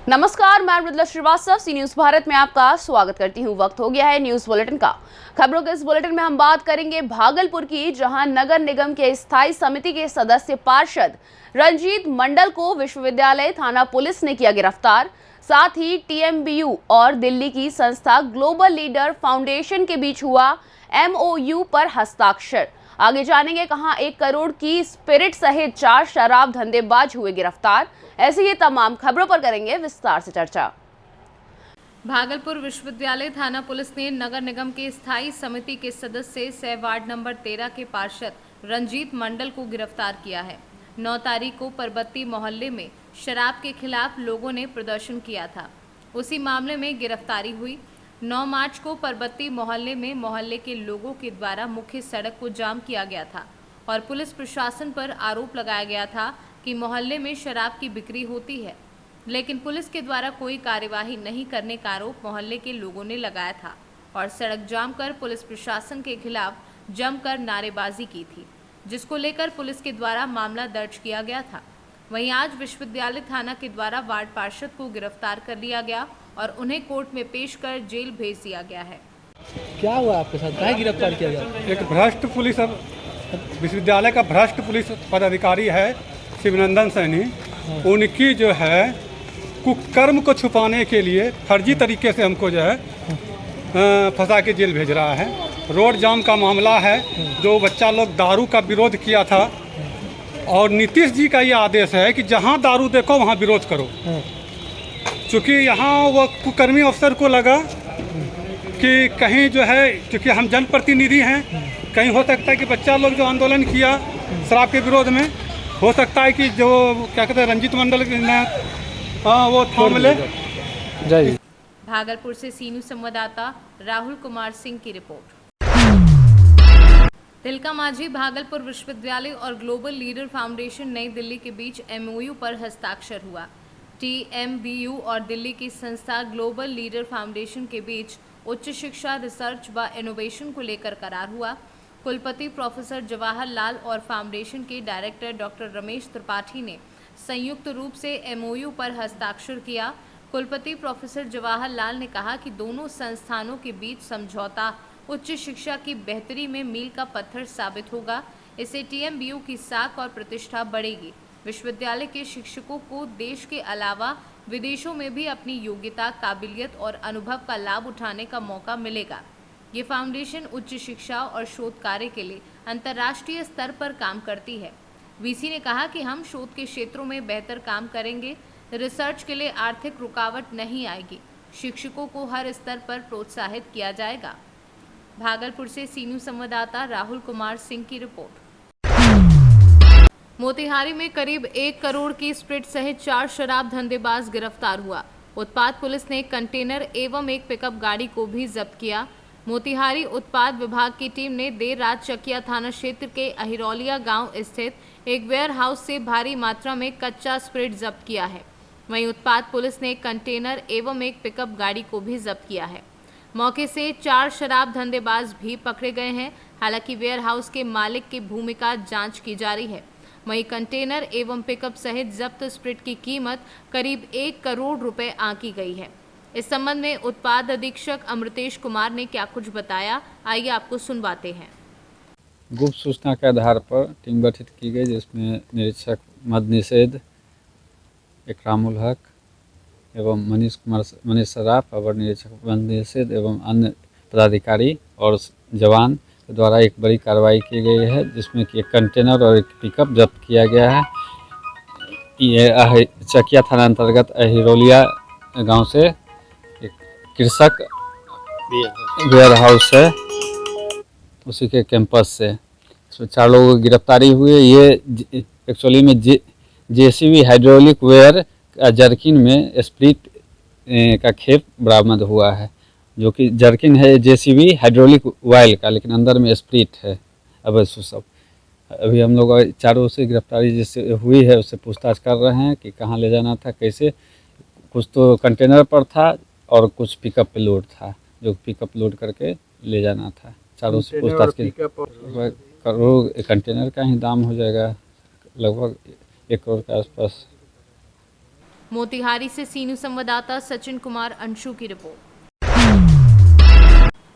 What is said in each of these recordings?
नमस्कार, मैं मृदुला श्रीवास्तव सी न्यूज भारत में आपका स्वागत करती हूं। वक्त हो गया है न्यूज बुलेटिन का। खबरों के इस बुलेटिन में हम बात करेंगे भागलपुर की, जहां नगर निगम के स्थायी समिति के सदस्य पार्षद रंजीत मंडल को विश्वविद्यालय थाना पुलिस ने किया गिरफ्तार। साथ ही टीएमबीयू और दिल्ली की संस्था ग्लोबल लीडर फाउंडेशन के बीच हुआ एमओयू पर हस्ताक्षर। आगे जानेंगे कहां 1 करोड़ की स्पिरिट सहित 4 शराब धंधेबाज हुए गिरफ्तार। ऐसे ही तमाम खबरों पर करेंगे विस्तार से चर्चा। भागलपुर विश्वविद्यालय थाना पुलिस ने नगर निगम के स्थायी समिति के सदस्य सह वार्ड नंबर 13 के पार्षद रंजीत मंडल को गिरफ्तार किया है। 9 तारीख को परबत्ती मोहल्ले में शराब के खिलाफ लोगों ने प्रदर्शन किया था, उसी मामले में गिरफ्तारी हुई। 9 मार्च को परबत्ती मोहल्ले में मोहल्ले के लोगों के द्वारा मुख्य सड़क को जाम किया गया था और पुलिस प्रशासन पर आरोप लगाया गया था कि मोहल्ले में शराब की बिक्री होती है, लेकिन पुलिस के द्वारा कोई कार्यवाही नहीं करने का आरोप मोहल्ले के लोगों ने लगाया था और सड़क जाम कर पुलिस प्रशासन के खिलाफ जमकर नारेबाजी की थी, जिसको लेकर पुलिस के द्वारा मामला दर्ज किया गया था। वहीं आज विश्वविद्यालय थाना के द्वारा वार्ड पार्षद को गिरफ्तार कर लिया गया और उन्हें कोर्ट में पेश कर जेल भेज दिया गया है। क्या हुआ आपके साथ, कहाँ गिरफ्तार किया गया? एक भ्रष्ट पुलिस विश्वविद्यालय का भ्रष्ट पुलिस पदाधिकारी है शिवनंदन सैनी। उनकी जो है कुकर्म को छुपाने के लिए फर्जी तरीके से हमको जो है फंसा के जेल भेज रहा है। रोड जाम का मामला है, जो बच्चा लोग दारू का विरोध किया था और नीतीश जी का ये आदेश है कि जहाँ दारू देखो वहाँ विरोध करो। चूँकि यहाँ वो कुकर्मी अफसर को लगा कि कहीं जो है, क्योंकि हम जनप्रतिनिधि हैं, कहीं हो सकता है कि बच्चा लोग जो आंदोलन किया शराब के विरोध में, हो सकता है कि जो क्या कहते हैं रंजीत मंडल ने वो थाम ले। जय। भागलपुर से सी न्यूज संवाददाता राहुल कुमार सिंह की रिपोर्ट। तिलका मांझी भागलपुर विश्वविद्यालय और ग्लोबल लीडर फाउंडेशन नई दिल्ली के बीच एमओयू पर हस्ताक्षर हुआ। टीएमबीयू और दिल्ली की संस्था ग्लोबल लीडर फाउंडेशन के बीच उच्च शिक्षा, रिसर्च व इनोवेशन को लेकर करार हुआ। कुलपति प्रोफेसर जवाहर लाल और फाउंडेशन के डायरेक्टर डॉक्टर रमेश त्रिपाठी ने संयुक्त रूप से एमओयू पर हस्ताक्षर किया। कुलपति प्रोफेसर जवाहर लाल ने कहा कि दोनों संस्थानों के बीच समझौता उच्च शिक्षा की बेहतरी में मील का पत्थर साबित होगा। इससे टीएमबीयू की साख और प्रतिष्ठा बढ़ेगी। विश्वविद्यालय के शिक्षकों को देश के अलावा विदेशों में भी अपनी योग्यता, काबिलियत और अनुभव का लाभ उठाने का मौका मिलेगा। ये फाउंडेशन उच्च शिक्षा और शोध कार्य के लिए अंतर्राष्ट्रीय स्तर पर काम करती है। वीसी ने कहा कि हम शोध के क्षेत्रों में बेहतर काम करेंगे। रिसर्च के लिए आर्थिक रुकावट नहीं आएगी। शिक्षकों को हर स्तर पर प्रोत्साहित किया जाएगा। भागलपुर से सी न्यूज संवाददाता राहुल कुमार सिंह की रिपोर्ट। मोतिहारी में करीब 1 करोड़ की स्प्रिट सहित 4 शराब धंधेबाज गिरफ्तार हुआ। उत्पाद पुलिस ने कंटेनर एवं एक पिकअप गाड़ी को भी जब्त किया। मोतिहारी उत्पाद विभाग की टीम ने देर रात चकिया थाना क्षेत्र के अहिरौलिया गांव स्थित एक वेयर हाउस से भारी मात्रा में कच्चा स्प्रिट जब्त किया है। वहीं उत्पाद पुलिस ने कंटेनर एवं एक पिकअप गाड़ी को भी जब्त किया है। मौके से 4 शराब धंधेबाज भी पकड़े गए हैं। हालांकि वेयर हाउस के मालिक की भूमिका जांच की जा रही है। वहीं कंटेनर एवं पिकअप सहित जब्त स्प्रिट की कीमत करीब 1 करोड़ रुपए आंकी गई है। इस संबंध में उत्पाद अधीक्षक अमृतेश कुमार ने क्या कुछ बताया, आइए आपको सुनवाते हैं। गुप्त सूचना के आधार पर टीम गठित की गई, जिसमें निरीक्षक मद निषेध इकरामुल हक एवं मनीष सराफ, अवर निरीक्षक मद निषेध एवं अन्य पदाधिकारी और जवान के द्वारा एक बड़ी कार्रवाई की गई है, जिसमें कि एक कंटेनर और एक पिकअप जब्त किया गया है। ये चकिया थाना अंतर्गत अहिरौलिया गांव से एक कृषक वेयर हाउस है, उसी के कैंपस से इसमें 4 लोगों की गिरफ्तारी हुई है। ये एक्चुअली में जेसीबी हाइड्रोलिक वेयर जर्किन में स्प्रिट का खेप बरामद हुआ है, जो कि जर्किन है जेसीबी हाइड्रोलिक ऑयल का, लेकिन अंदर में स्प्रिट है। अब सब अभी हम लोग 4 से गिरफ्तारी जिससे हुई है उससे पूछताछ कर रहे हैं कि कहाँ ले जाना था, कैसे। कुछ तो कंटेनर पर था और कुछ पिकअप पे लोड था, जो पिकअप लोड करके ले जाना था। 4 से पूछताछ की। करोड़ कंटेनर का ही दाम हो जाएगा, लगभग 1 करोड़ के आसपास। मोतिहारी से सी न्यूज संवाददाता सचिन कुमार अंशु की रिपोर्ट।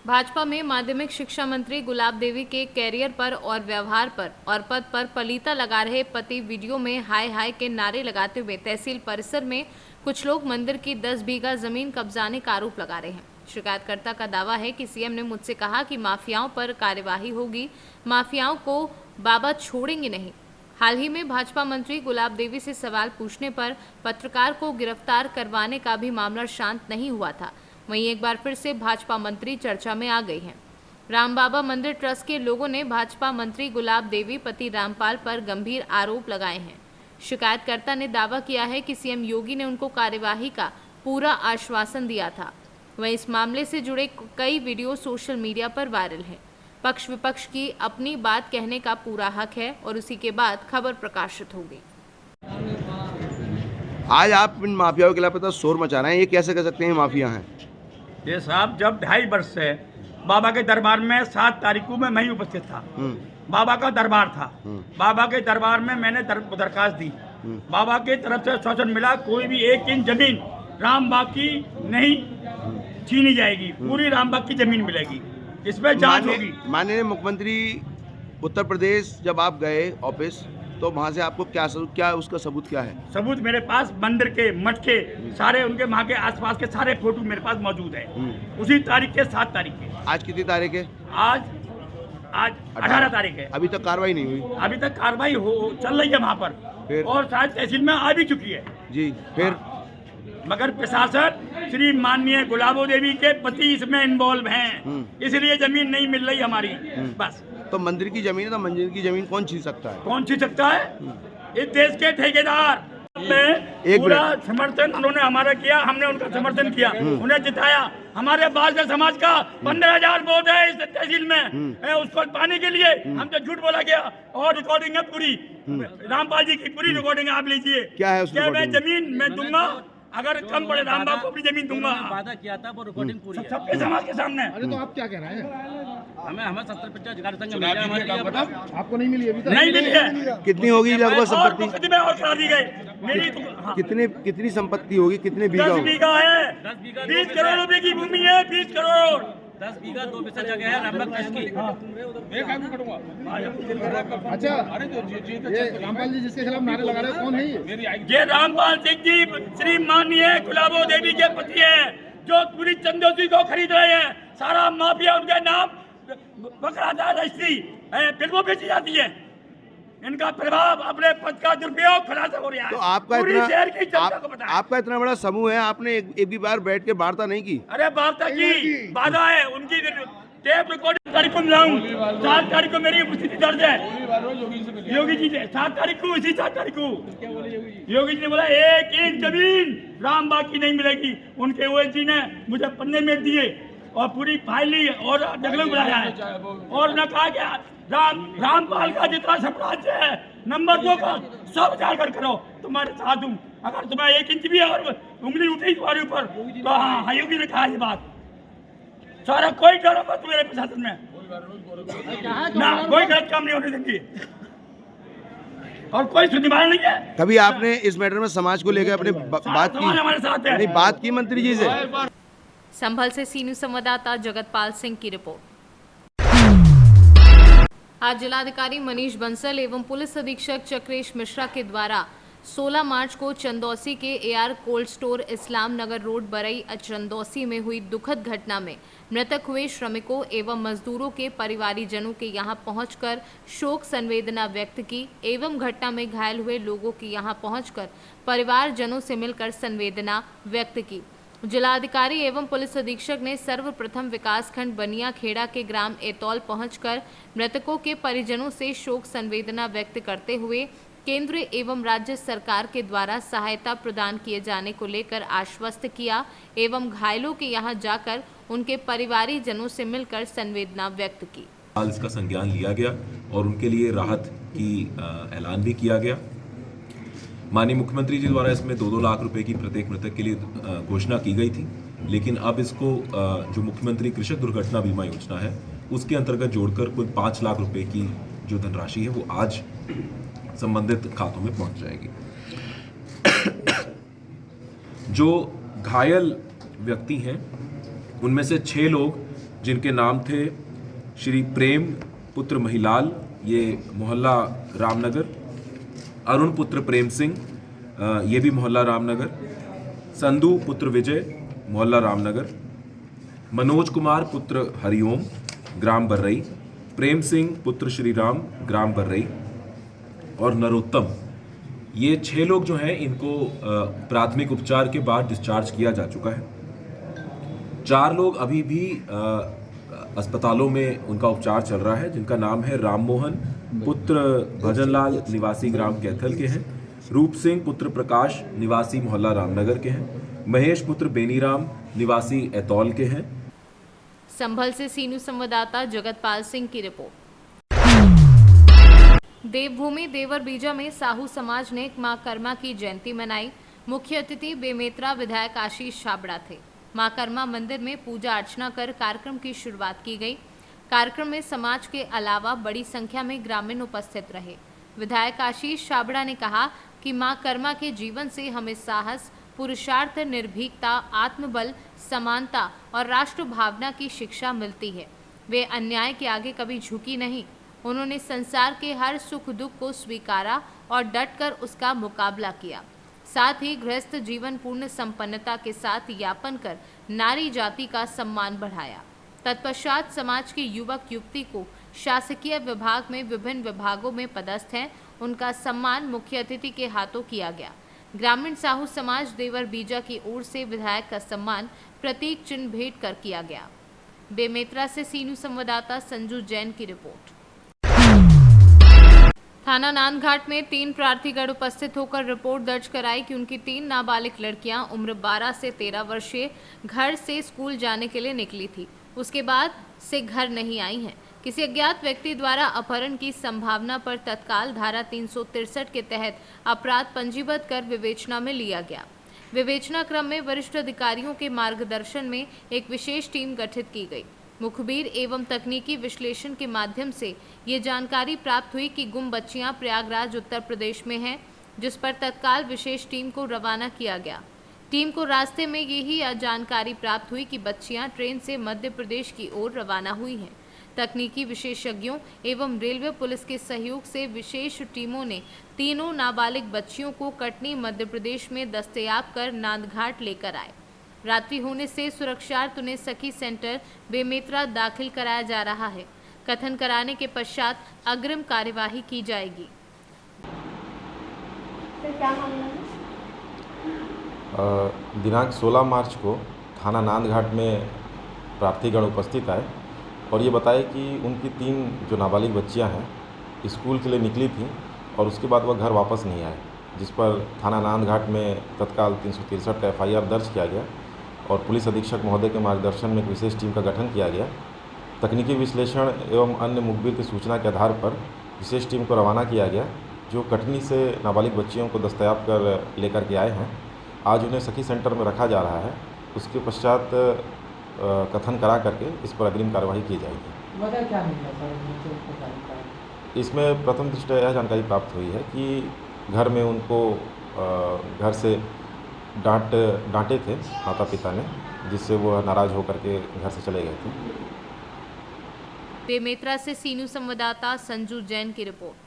भाजपा में माध्यमिक शिक्षा मंत्री गुलाब देवी के कैरियर पर और व्यवहार पर और पद पर पलीता लगा रहे पति वीडियो में हाय हाय के नारे लगाते हुए तहसील परिसर में कुछ लोग मंदिर की 10 बीघा जमीन कब्जाने का आरोप लगा रहे हैं। शिकायतकर्ता का दावा है कि सीएम ने मुझसे कहा कि माफियाओं पर कार्यवाही होगी, माफियाओं को बाबा छोड़ेंगे नहीं। हाल ही में भाजपा मंत्री गुलाब देवी से सवाल पूछने पर पत्रकार को गिरफ्तार करवाने का भी मामला शांत नहीं हुआ था। वहीं एक बार फिर से भाजपा मंत्री चर्चा में आ गई हैं। राम बाबा मंदिर ट्रस्ट के लोगों ने भाजपा मंत्री गुलाब देवी पति रामपाल पर गंभीर आरोप लगाए हैं। शिकायतकर्ता ने दावा किया है कि सीएम योगी ने उनको कार्यवाही का पूरा आश्वासन दिया था। वहीं इस मामले से जुड़े कई वीडियो सोशल मीडिया पर वायरल हैं। पक्ष विपक्ष की अपनी बात कहने का पूरा हक है और उसी के बाद खबर प्रकाशित होगी। आज आप इन माफियाओं के खिलाफ शोर मचा रहे हैं, ये कैसे कर सकते हैं माफिया हैं? ये साहब जब 2.5 वर्ष से बाबा के दरबार में 7 तारीख को मैं ही उपस्थित था। बाबा का दरबार था। बाबा के दरबार में मैंने दरखास्त दी। बाबा की तरफ से आश्वासन मिला कोई भी 1 इंच जमीन रामबाग की नहीं छीनी जाएगी, पूरी रामबाग की जमीन मिलेगी, इसमें जांच होगी। माननीय मुख्यमंत्री उत्तर प्रदेश जब आप गए ऑफिस तो वहाँ से आपको क्या उसका सबूत क्या है? सबूत मेरे पास मंदिर के मठ के सारे उनके वहाँ के आसपास के सारे फोटो मेरे पास मौजूद है। उसी तारीख के 7 तारीख के। आज कितनी तारीख है? आज 18 तारीख है। अभी तक कार्रवाई नहीं हुई? अभी तक कार्रवाई चल रही है वहाँ पर और शायद तहसील में आ भी चुकी है जी। फिर मगर प्रशासन श्री माननीय गुलाबो देवी के पति इसमें इन्वॉल्व हैं, इसलिए जमीन नहीं मिल रही हमारी। बस तो मंदिर की जमीन है, तो मंदिर की जमीन कौन छीन सकता है? कौन छीन सकता है? इस देश के ठेकेदार एक पूरा समर्थन उन्होंने हमारा किया, हमने उनका समर्थन किया, उन्हें जिताया। हमारे बालकर समाज का 15,000 वोट है इस तहसील में, उसको पाने के लिए हमसे झूठ बोला गया और रिकॉर्डिंग है पूरी रामपाल जी की, पूरी रिकॉर्डिंग आप लीजिए। क्या है उस मैं जमीन मैं दूंगा, अगर कम पड़े रामबाग को अपनी जमीन दूंगा। वादा किया था वो रिकॉर्डिंग पूरी है सबके समाज के सामने। अरे तो आप क्या कह रहे हैं? हमें 70-50 अधिकार संघ मिल गया हमारे, आपको नहीं मिली अभी तक? नहीं मिली है। कितनी होगी लगभग संपत्ति? मुकदमे और करा दी गए मेरी। कितनी संपत्ति होगी? कितने बीघा 10 होगी? बीघा है। 20 करोड़ रुपए की भूमि है। 20 करोड़ 10 बीघा 2 बीघा जगह है रामबाग ट्रस्ट की। अच्छा, ये रामपाल जी जिसके खिलाफ नारे लगा रहे हैं कौन है ये? ये रामपाल सिंह जी श्री माननीय गुलाबो देवी के पति हैं, जो पूरी चंदौसी को खरीद रहे हैं। सारा माफिया उनके नाम बकराता रजिस्ट्री फिल्मों बेची जाती है। इनका प्रभाव अपने पद का दुरुपयोग खुलासा हो रहा है। तो आपका पूरी शहर की जनता को पता है। आपका इतना बड़ा समूह है, आपने एक भी बार बैठ के वार्ता नहीं की? अरे वार्ता की बाधा है उनकी। टेप रिकॉर्डिंग तारीख को मिलाऊं, 7 तारीख को मेरी उपस्थिति दर्ज है। योगी जी ने 7 तारीख को, इसी 7 तारीख को योगी जी ने बोला 1 इंच जमीन रामबाग की नहीं मिलेगी। उनके ओएस जी ने मुझे पन्ने में दिए और पूरी फाइल ली और जगह बुलाया है और न कहा कि रामपाल का जितना साम्राज्य है नंबर 2 का सब जाकर करो, तुम्हारे साथ हूँ। अगर तुम्हें 1 इंच भी और उंगली उठी तुम्हारे ऊपर तो हाँ, योगी ने कहा ये बात। सारा कोई डर मत मेरे प्रशासन में ना, कोई गलत काम नहीं होने देंगे और कोई सुनिवार नहीं है। कभी आपने इस मैटर में समाज को लेकर अपने बात की? हमारे साथ है। नहीं, बात की मंत्री जी से? संभल से सी न्यूज संवाददाता जगतपाल सिंह की रिपोर्ट। आज जिलाधिकारी मनीष बंसल एवं पुलिस अधीक्षक चक्रेश मिश्रा के द्वारा 16 मार्च को चंदौसी के एआर कोल्ड स्टोर इस्लाम नगर रोड बरई चंदौसी में हुई दुखद घटना में मृतक हुए श्रमिकों एवं मजदूरों के परिवारीजनों के यहां पहुंचकर शोक संवेदना व्यक्त की एवं घटना में घायल हुए लोगों के यहां पहुंचकर परिवारजनों से मिलकर संवेदना व्यक्त की। जिलाधिकारी एवं पुलिस अधीक्षक ने सर्वप्रथम विकासखंड बनिया खेड़ा के ग्राम एतौल पहुंचकर मृतकों के परिजनों से शोक संवेदना व्यक्त करते हुए केंद्र एवं राज्य सरकार के द्वारा सहायता प्रदान किए जाने को लेकर आश्वस्त किया एवं घायलों के यहां जाकर उनके परिवारीजनों से मिलकर संवेदना व्यक्त की। इसका संज्ञान लिया गया और उनके लिए राहत की ऐलान भी किया गया। माननीय मुख्यमंत्री जी द्वारा इसमें 2-2 लाख रुपए की प्रत्येक मृतक के लिए घोषणा की गई थी, लेकिन अब इसको जो मुख्यमंत्री कृषक दुर्घटना बीमा योजना है उसके अंतर्गत जोड़कर कुल 5 लाख रुपए की जो धनराशि है वो आज संबंधित खातों में पहुंच जाएगी। जो घायल व्यक्ति हैं उनमें से 6 लोग जिनके नाम थे श्री प्रेम पुत्र महिलाल, ये मोहल्ला रामनगर, अरुण पुत्र प्रेम सिंह, ये भी मोहल्ला रामनगर, संधू पुत्र विजय, मोहल्ला रामनगर, मनोज कुमार पुत्र हरिओम, ग्राम बर्रई, प्रेम सिंह पुत्र श्री राम, ग्राम बर्रई, और नरोत्तम, ये 6 लोग जो हैं इनको प्राथमिक उपचार के बाद डिस्चार्ज किया जा चुका है। 4 लोग अभी भी अस्पतालों में उनका उपचार चल रहा है, जिनका नाम है राम मोहन पुत्र भजनलाल, निवासी ग्राम कैथल के हैं, रूप सिंह पुत्र प्रकाश, निवासी मोहल्ला रामनगर के हैं, महेश पुत्र बेनीराम, निवासी एतौल के हैं। संभल से सीनू संवाददाता जगतपाल सिंह की रिपोर्ट। देवभूमि देवर बीजा में साहू समाज ने मां कर्मा की जयंती मनाई। मुख्य अतिथि बेमेतरा विधायक आशीष छाबड़ा थे। मां कर्मा मंदिर में पूजा अर्चना कर कार्यक्रम की शुरुआत की गई। कार्यक्रम में समाज के अलावा बड़ी संख्या में ग्रामीण उपस्थित रहे। विधायक आशीष छाबड़ा ने कहा कि मां कर्मा के जीवन से हमें साहस, पुरुषार्थ, निर्भीकता, आत्मबल, समानता और राष्ट्र भावना की शिक्षा मिलती है। वे अन्याय के आगे कभी झुकी नहीं। उन्होंने संसार के हर सुख दुख को स्वीकारा और डटकर उसका मुकाबला किया। साथ ही गृहस्थ जीवन पूर्ण संपन्नता के साथ यापन कर नारी जाति का सम्मान बढ़ाया। तत्पश्चात समाज के युवक युवती को शासकीय विभाग में विभिन्न विभागों में पदस्थ हैं, उनका सम्मान मुख्य अतिथि के हाथों किया गया। ग्रामीण साहू समाज देवर बीजा की ओर से विधायक का सम्मान प्रतीक चिन्ह भेंट कर किया गया। बेमेतरा से सीनू संवाददाता संजू जैन की रिपोर्ट। थाना नांदघाट में 3 प्रार्थीगण उपस्थित होकर रिपोर्ट दर्ज कराई कि उनकी 3 नाबालिग लड़कियां उम्र 12 से 13 वर्षीय घर से स्कूल जाने के लिए निकली थी। उसके बाद से घर नहीं आई हैं। किसी अज्ञात व्यक्ति द्वारा अपहरण की संभावना पर तत्काल धारा 363 के तहत अपराध पंजीबद्ध कर विवेचना में लिया गया। विवेचना क्रम में वरिष्ठ अधिकारियों के मार्गदर्शन में एक विशेष टीम गठित की गई। मुखबिर एवं तकनीकी विश्लेषण के माध्यम से ये जानकारी प्राप्त हुई कि गुम बच्चियां प्रयागराज उत्तर प्रदेश में हैं, जिस पर तत्काल विशेष टीम को रवाना किया गया। टीम को रास्ते में यही जानकारी प्राप्त हुई कि बच्चियां ट्रेन से मध्य प्रदेश की ओर रवाना हुई हैं। तकनीकी विशेषज्ञों एवं रेलवे पुलिस के सहयोग से विशेष टीमों ने तीनों नाबालिग बच्चियों को कटनी मध्य प्रदेश में दस्तयाब कर नांदघाट लेकर आए। रात्रि होने से सुरक्षार्थ उन्हें सखी सेंटर बेमेतरा दाखिल कराया जा रहा है। कथन कराने के पश्चात अग्रिम कार्यवाही की जाएगी। दिनांक 16 मार्च को थाना नांदघाट में प्रार्थीगण उपस्थित आए और ये बताए कि उनकी 3 जो नाबालिग बच्चियां हैं स्कूल के लिए निकली थी और उसके बाद वह घर वापस नहीं आए, जिस पर थाना नांदघाट में तत्काल 363 का FIR दर्ज किया गया और पुलिस अधीक्षक महोदय के मार्गदर्शन में एक विशेष टीम का गठन किया गया। तकनीकी विश्लेषण एवं अन्य मुखबिर की सूचना के आधार पर विशेष टीम को रवाना किया गया, जो कटनी से नाबालिग बच्चियों को दस्तयाब कर लेकर के आए हैं। आज उन्हें सखी सेंटर में रखा जा रहा है। उसके पश्चात कथन करा करके इस पर अग्रिम कार्यवाही की जाएगी। वजह क्या मिला सर? इसमें प्रथम दृष्टया यह जानकारी प्राप्त हुई है कि घर में उनको घर से डांटे थे माता पिता ने, जिससे वो नाराज होकर के घर से चले गए थे। बेमेतरा से सीनू संवाददाता संजू जैन की रिपोर्ट।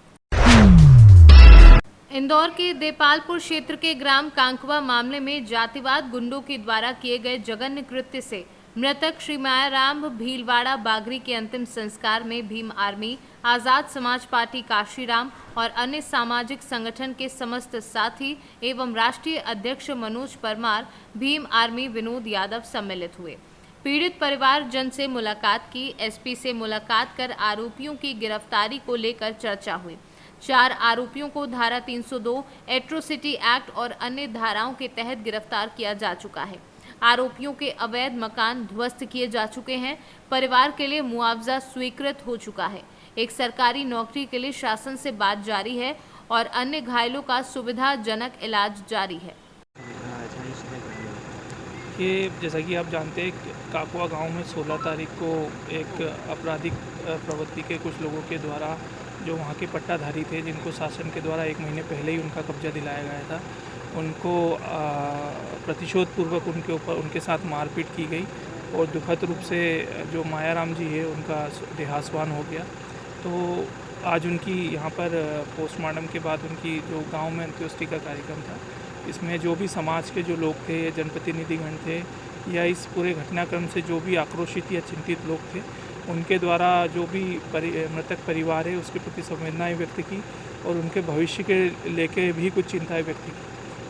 इंदौर के देपालपुर क्षेत्र के ग्राम कांकवा मामले में जातिवाद गुंडों के द्वारा किए गए जघन्य कृत्य से मृतक श्री मायाराम भीलवाड़ा बागरी के अंतिम संस्कार में भीम आर्मी, आज़ाद समाज पार्टी काशीराम और अन्य सामाजिक संगठन के समस्त साथी एवं राष्ट्रीय अध्यक्ष मनोज परमार, भीम आर्मी विनोद यादव सम्मिलित हुए। पीड़ित परिवार जन से मुलाकात की। SP से मुलाकात कर आरोपियों की गिरफ्तारी को लेकर चर्चा हुई। 4 आरोपियों को धारा 302 एट्रोसिटी एक्ट और अन्य धाराओं के तहत गिरफ्तार किया जा चुका है। आरोपियों के अवैध मकान ध्वस्त किए जा चुके हैं। परिवार के लिए मुआवजा स्वीकृत हो चुका है। एक सरकारी नौकरी के लिए शासन से बात जारी है और अन्य घायलों का सुविधाजनक इलाज जारी है। ये जैसा कि आप जानते हैं, काकवा गांव में 16 तारीख को एक आपराधिक प्रवृत्ति के कुछ लोगों के द्वारा, जो वहाँ के पट्टाधारी थे, जिनको शासन के द्वारा 1 महीने पहले ही उनका कब्जा दिलाया गया था, उनको प्रतिशोधपूर्वक उनके साथ मारपीट की गई और दुखद रूप से जो मायाराम जी है उनका देहावसान हो गया। तो आज उनकी यहाँ पर पोस्टमार्टम के बाद उनकी जो गांव में अंत्येष्टि का कार्यक्रम था, इसमें जो भी समाज के जो लोग थे, जनप्रतिनिधिगण थे या इस पूरे घटनाक्रम से जो भी आक्रोशित या चिंतित लोग थे, उनके द्वारा जो भी मृतक परिवार है उसके प्रति संवेदनाएं व्यक्त की और उनके भविष्य के लेके भी कुछ चिंताएं व्यक्त की।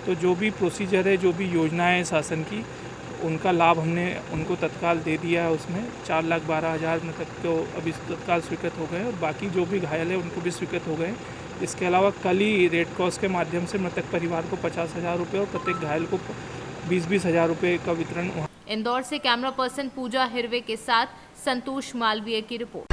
तो जो भी प्रोसीजर है, जो भी योजनाएं हैं शासन की, उनका लाभ हमने उनको तत्काल दे दिया है। उसमें 4,12,000 मृतक को अभी तत्काल स्वीकृत हो गए और बाकी जो भी घायल है उनको भी स्वीकृत हो गए। इसके अलावा कल ही रेड क्रॉस के माध्यम से मृतक परिवार को 50,000 रुपये और प्रत्येक घायल को 20,000 रुपये का वितरण। इंदौर से कैमरा पर्सन पूजा हिरवे के साथ संतोष मालवीय की रिपोर्ट।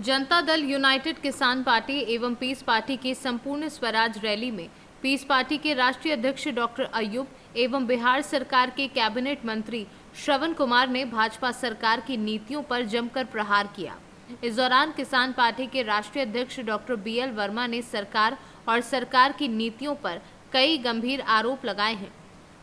जनता दल यूनाइटेड किसान पार्टी एवं पीस पार्टी की संपूर्ण स्वराज रैली में पीस पार्टी के राष्ट्रीय अध्यक्ष डॉक्टर अयूब एवं बिहार सरकार के कैबिनेट मंत्री श्रवण कुमार ने भाजपा सरकार की नीतियों पर जमकर प्रहार किया। इस दौरान किसान पार्टी के राष्ट्रीय अध्यक्ष डॉक्टर BL वर्मा ने सरकार और सरकार की नीतियों पर कई गंभीर आरोप लगाए हैं।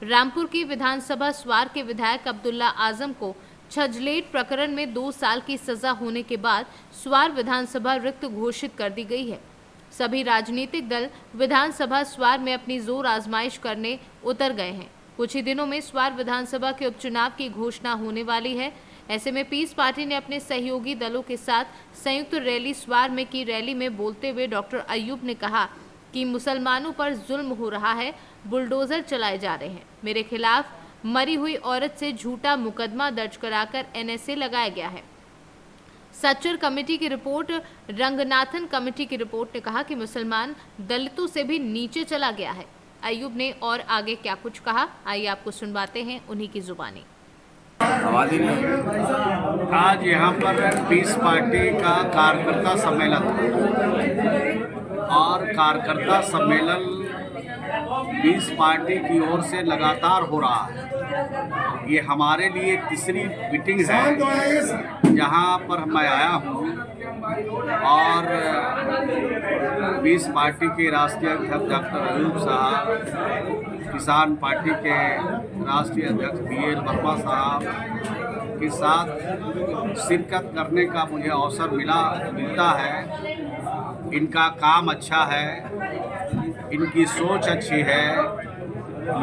रामपुर की विधानसभा स्वार के विधायक अब्दुल्ला आजम को छजलेट प्रकरण में 2 साल की सजा होने के बाद स्वार विधानसभा रिक्त घोषित कर दी गई है। सभी राजनीतिक दल विधानसभा स्वार में अपनी जोर आजमाइश करने उतर गए हैं। कुछ ही दिनों में स्वार विधानसभा के उपचुनाव की घोषणा होने वाली है। ऐसे में पीस पार्टी ने अपने सहयोगी दलों के साथ संयुक्त रैली स्वार में की। रैली में बोलते हुए डॉक्टर अयूब ने कहा कि मुसलमानों पर जुल्म हो रहा है, बुलडोजर चलाए जा रहे हैं। मेरे खिलाफ मरी हुई औरत से झूठा मुकदमा दर्ज कराकर NSA लगाया गया है। सच्चर कमेटी की रिपोर्ट, रंगनाथन कमेटी की रिपोर्ट ने कहा कि मुसलमान दलितों से भी नीचे चला गया है। अयूब ने और आगे क्या कुछ कहा, आइए आपको सुनवाते हैं उन्हीं की जुबानी। आज यहाँ पर पीस पार्टी का कार्यकर्ता सम्मेलन और कार्यकर्ता सम्मेलन पीस पार्टी की ओर से लगातार हो रहा है। ये हमारे लिए तीसरी मीटिंग है जहाँ पर मैं आया हूँ और पीस पार्टी के राष्ट्रीय अध्यक्ष डॉक्टर अयूब साहब, किसान पार्टी के राष्ट्रीय अध्यक्ष BL वर्मा साहब के साथ शिरकत करने का मुझे अवसर मिलता है। इनका काम अच्छा है, इनकी सोच अच्छी है,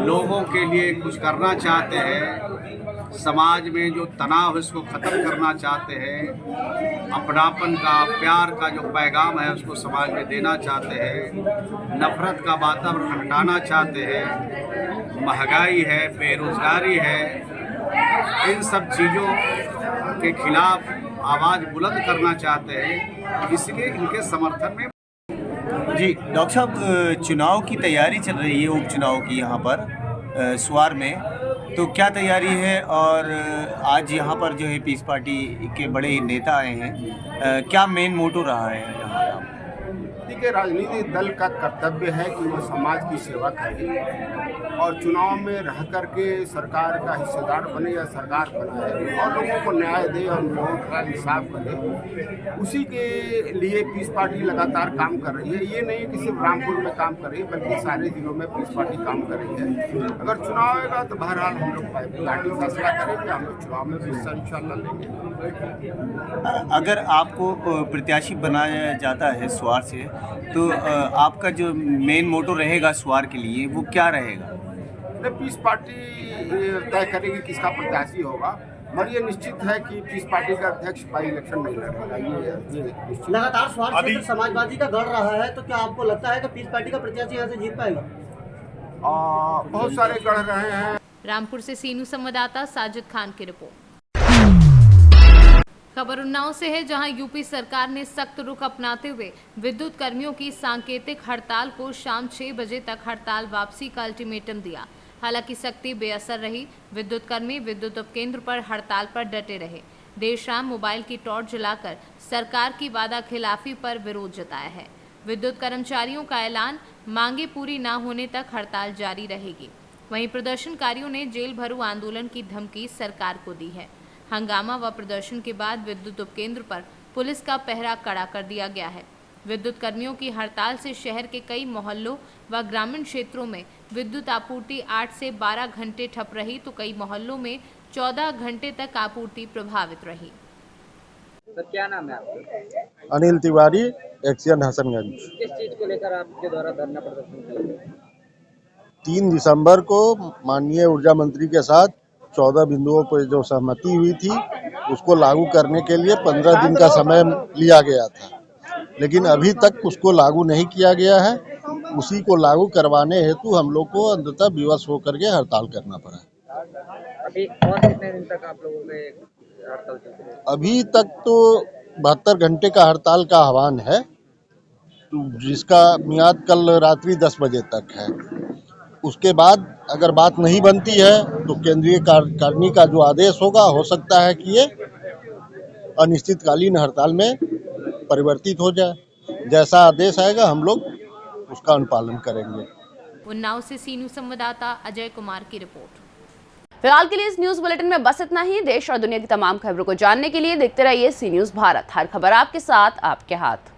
लोगों के लिए कुछ करना चाहते हैं, समाज में जो तनाव है उसको ख़त्म करना चाहते हैं, अपनापन का, प्यार का जो पैगाम है उसको समाज में देना चाहते हैं, नफ़रत का वातावरण हटाना चाहते हैं, महंगाई है, बेरोज़गारी है, इन सब चीज़ों के खिलाफ आवाज़ बुलंद करना चाहते हैं, इसलिए इनके समर्थन में। जी डॉक्टर साहब, चुनाव की तैयारी चल रही है, उपचुनाव की यहाँ पर स्वार में, तो क्या तैयारी है? और आज यहाँ पर जो है पीस पार्टी के बड़े नेता आए हैं, क्या मेन मोटो रहा है यहाँ? देखिए, राजनीतिक दल का कर्तव्य है कि वो समाज की सेवा करे और चुनाव में रह करके सरकार का हिस्सेदार बने या सरकार बनाए और लोगों को न्याय दे और लोगों का इंसाफ करे। उसी के लिए पीस पार्टी लगातार काम कर रही है। ये नहीं कि सिर्फ रामपुर में काम कर रही है, बल्कि सारे जिलों में पीस पार्टी काम कर रही है। अगर चुनाव आएगा तो बहरहाल हम लोग पार्टी फैसला करेंगे, हम लोग चुनाव में भी हिस्सा इंशाल्लाह लेंगे। अगर आपको प्रत्याशी बनाया जाता है स्वार से, तो आपका जो मेन मोटो रहेगा स्वार के लिए वो क्या रहेगा? पीस पार्टी तय करेगी किसका प्रत्याशी होगा, मगर ये निश्चित है कि पीस पार्टी का अध्यक्ष बाई इलेक्शन नहीं लड़ेगा। ये निश्चित। लगातार स्वार क्षेत्र समाजवादी का गढ़ रहा है, तो क्या आपको लगता है कि पीस पार्टी का प्रत्याशी यहाँ से जीत पाएगा? बहुत सारे गढ़ रहे हैं। रामपुर से सीनू संवाददाता साजिद खान की रिपोर्ट। खबर उन्नाव से है, जहां यूपी सरकार ने सख्त रुख अपनाते हुए विद्युत कर्मियों की सांकेतिक हड़ताल को शाम 6 बजे तक हड़ताल वापसी का अल्टीमेटम दिया। हालांकि सख्ती बेअसर रही। विद्युत कर्मी विद्युत उपकेंद्र पर हड़ताल पर डटे रहे। देर शाम मोबाइल की टॉर्च जलाकर सरकार की वादा खिलाफी पर विरोध जताया है। विद्युत कर्मचारियों का ऐलान, मांगे पूरी न होने तक हड़ताल जारी रहेगी। वहीं प्रदर्शनकारियों ने जेल भरो आंदोलन की धमकी सरकार को दी है। हंगामा व प्रदर्शन के बाद विद्युत उपकेंद्र पर पुलिस का पहरा कड़ा कर दिया गया है। विद्युत कर्मियों की हड़ताल से शहर के कई मोहल्लों व ग्रामीण क्षेत्रों में विद्युत आपूर्ति 8 से 12 घंटे ठप रही तो कई मोहल्लों में 14 घंटे तक आपूर्ति प्रभावित रही। सर क्या नाम है आपका? अनिल तिवारी, एक्सियन हसनगंज। किस चीज को लेकर आपके द्वारा धरना प्रदर्शन किया? 3 दिसंबर को माननीय ऊर्जा मंत्री के साथ 14 बिंदुओं पर जो सहमति हुई थी उसको लागू करने के लिए 15 दिन का समय लिया गया था, लेकिन अभी तक उसको लागू नहीं किया गया है। उसी को लागू करवाने हेतु हम लोग को अंततः विवश होकर के हड़ताल करना पड़ा। अभी और कितने दिन तक आप लोगों के हड़ताल चल रही है? अभी तक तो 72 घंटे का हड़ताल का आह्वान है, जिसका मियाद कल रात्रि 10 बजे तक है। उसके बाद अगर बात नहीं बनती है तो केंद्रीय कार्यकारिणी का जो आदेश होगा, हो सकता है कि ये अनिश्चितकालीन हड़ताल में परिवर्तित हो जाए। जैसा आदेश आएगा हम लोग उसका अनुपालन करेंगे। उन्नाव से सी न्यूज़ संवाददाता अजय कुमार की रिपोर्ट। फिलहाल के लिए इस न्यूज बुलेटिन में बस इतना ही। देश और दुनिया की तमाम खबरों को जानने के लिए देखते रहिए सी न्यूज भारत। हर खबर आपके साथ, आपके हाथ।